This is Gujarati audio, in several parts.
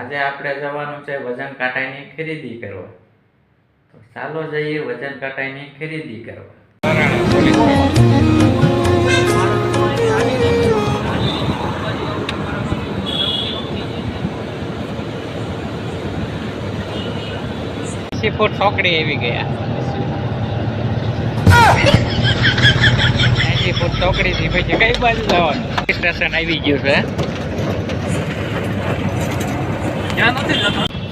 આજે આપણે જવાનું છે વજન કાંટાની ખરીદી કરવા. તો ચાલો જઈએ વજન કાંટાની ખરીદી કરવા. ફૂટ ચોકડી આવી ગયા. 80 ફૂટ ચોકડી થી પછી કઈ બાજુ જવાનું? સ્ટેશન આવી ગયું છે.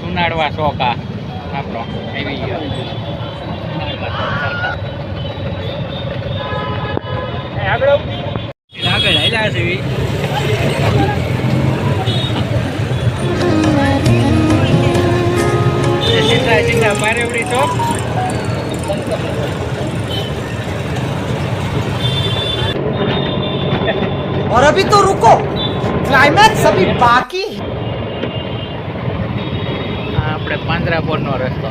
સુનાડવા ચોકા આપણો આવી ગયો. આગળ હાલ્યા છે. चिंता बारेवड़ी चौक. और अभी तो रुको, क्लाइमैक्स अभी बाकी. આપણે પાંજરાપોળ નો રસ્તો.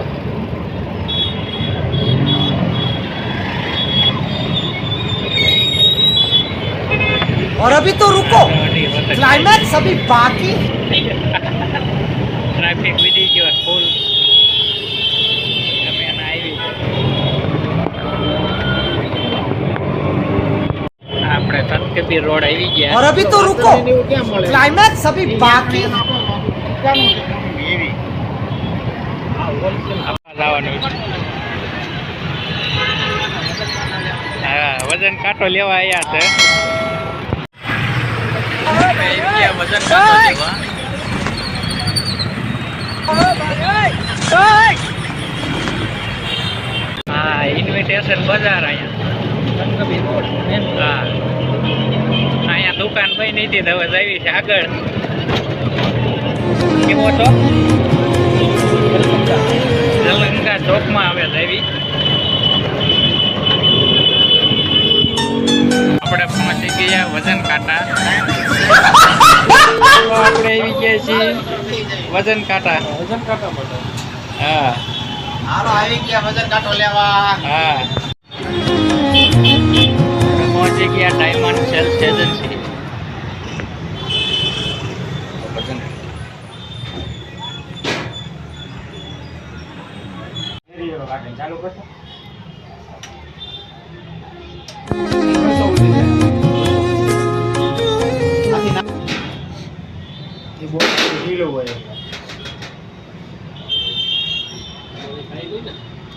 और अभी तो रुको, क्लाइमैक्स अभी बाकी. ટ્રાફિક વિધી ગયો ફૂલ. આપણે સંતકબીર રોડ આવી ગયા. और अभी तो रुको, क्लाइमैक्स अभी बाकी. હા, વજન કાંટો લેવા આવ્યા છે. વજન કાંટો લેવા. હા, ઇન્વિટેશન બજાર અહીંયા. હા, અહીંયા દુકાન બની હતી, હવે જવી છે આગળ. કેવો ચોક? જલગંગા ચોકમાં હવે જવી. આપણે પહોંચી ગયા વજન કાંટા. આપણે આવી ગયા છીએ વજન કાંટા. હા, હાલો આવી ગયા વજન કાંટો લેવા. હા, પહોંચી ગયા ડાયમંડ સેલ્સ એજન્સી. ચાલુ કરશો?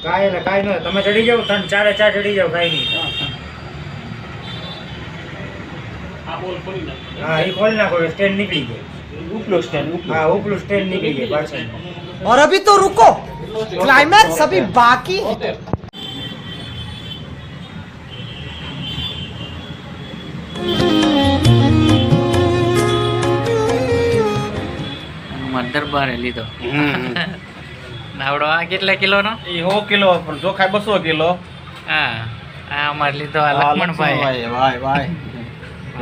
કાંઈ નહીં, તમે ચડી જાઓ, 3 4 ચડી જાઓ, કાંઈ નહીં. હા, એ ખોલી નાખો, સ્ટેન્ડ નીકળી ગયો. ઉપલું સ્ટેન્ડ નીકળી ગયું પાછળ. और अभी तो रुको, क्लाइमैक्स अभी बाकी. દરબારે લીધો. નાવડો આ કેટલા કિલો નો? એ 100 કિલો, પણ ચોખાઈ 200 કિલો. હા, આ અમારે લીધો આ લક્ષ્મણભાઈ. ભાઈ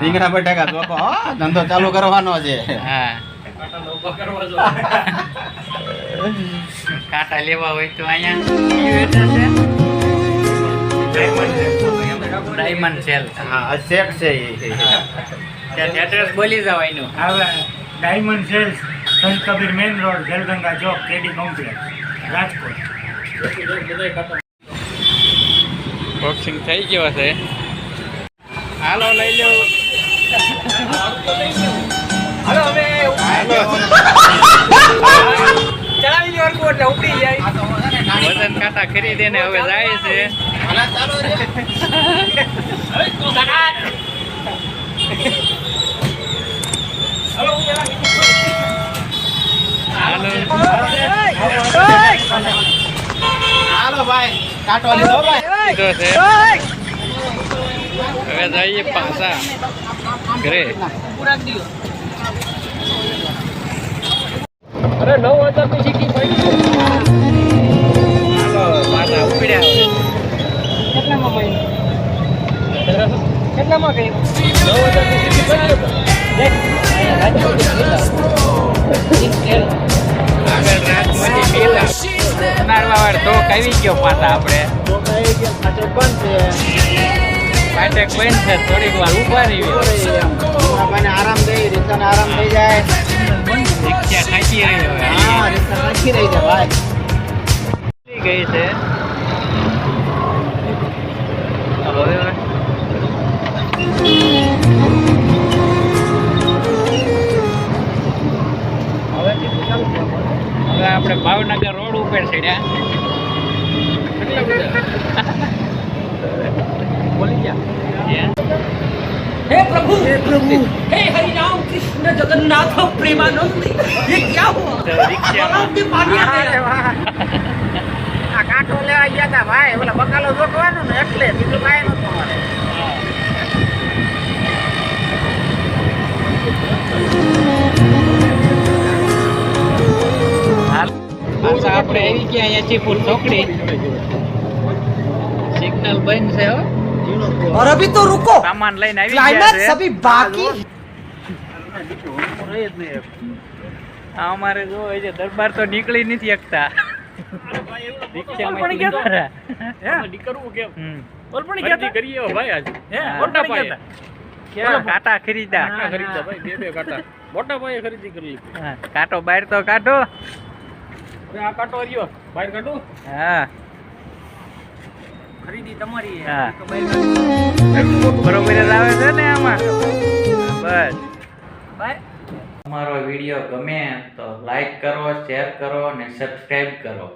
રીંગણા બટાકા ચોખો. હા, ધંધો ચાલુ કરવાનો છે. હા, કાંટા લેવા હોય તો અહીંયા ડાયમંડ સેલ. હા, શેક છે. ત્યાં એડ્રેસ બોલી જાવ એનું. ડાયમંડ સેલ્સ, સંત કબીર મેન રોડ, જલગંગા ચોક, કેડી કોમ્પ્લેક્સ, રાજકોટ. બોક્સિંગ થઈ ગયો છે. હાલો લઈ લો. હાલો હવે ચડાવી દો એટલે ઉપડી જાય. વજન કાંટા ખરીદીને હવે જાય છે. હાલો ભાઈ, કાંટો લીધો ભાઈ. લીધો છે. હવે જઈએ પાછા ઘરે. અરે 9000 ની સિટી પડી. હાલો પાછા ઉપડ્યા હવે. કેટલામાં ભાઈ? કેટલામાં ગઈ? 9000 ની સિટી પડી. દેખ આગળ રાજમાંથી પેલા ઉનાળવા વાળ તો આવી ગયો પાછા આપણે. ફાટક બંધ છે, થોડીક વાર ઊભા રહીએ. આપણને આરામ દઈ રીક્ષાને આરામ થઈ જાય. રિક્ષા થાકી રહી હવે. હા રીક્ષા નાખી રહી છે ભાઈ. થઈ ગઈ છે. હવે આપણે ભાવનગર રોડ ઉપર ચડ્યા. બોલી ગયા. हे प्रभु हे हरि राम कृष्ण जगन्नाथ प्रेमानंद ये क्या हुआ तालाब में पानी आ गया. આ કાંઠો લેવા ગયા હતા ભાઈ, ઓલા બકાલો જોટવાનો ને એટલે બીજું કાંઈ નતું અમારે. પાછા આપણે આવી ગયા અહીંયા ચીપુર ચોકડી. સિગ્નલ બંધ છે હો. और अभी तो रुको સામાન લઈને આવી ગયા क्लाइमैक्स છે. अभी बाकी. આ અમારે જો એ જે દરબાર તો નીકળી નથી શકતા. રિક્ષામાં ગયા હમ. કેવા કાંટા ખરીદા. હા, કાંટો બહાર તો કાઢો. હા હા. બરોબર જ આવે છે ને આમાં. બસ. અમારો વિડીયો ગમે તો લાઈક કરો, શેર કરો અને સબસ્ક્રાઇબ કરો.